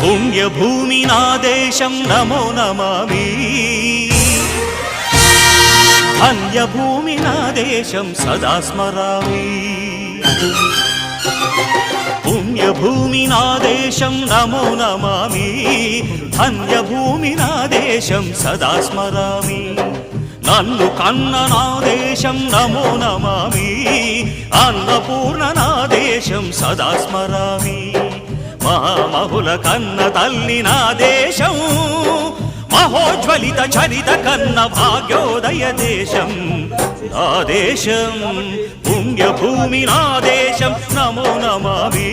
పుణ్యభూమి నా దేశం నమో నమామి, ధన్యభూమి నా దేశం సదా స్మరామి. పుణ్యభూమి నా దేశం నమో నమామి, ధన్యభూమి నా దేశం సదా స్మరామి. నన్ను కన్న నా దేశం నమో నమామి, అన్నపూర్ణ నా దేశం సదా స్మరామి. మహామహుల కన్న తల్లి నా దేశం, మహోజ్వలిత చరిత కన్న భాగ్యోదయ దేశం నా దేశం. పుణ్యభూమి నా దేశం నమో నమామి,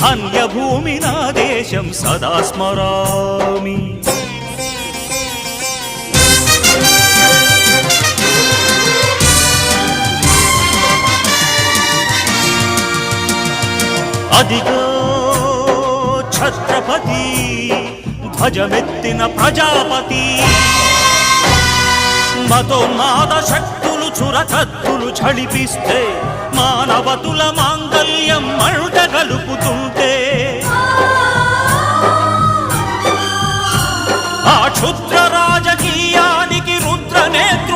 ధన్యభూమి నా దేశం సదా స్మరామి. అదిగో ఛత్రపతి ధ్వజమెత్తిన ప్రజాపతి, మతోన్మాద శక్తులు చురకత్తులు ఝళిపిస్తే, మానవతుల మాంగల్యం మంట కలుపుతుంటే,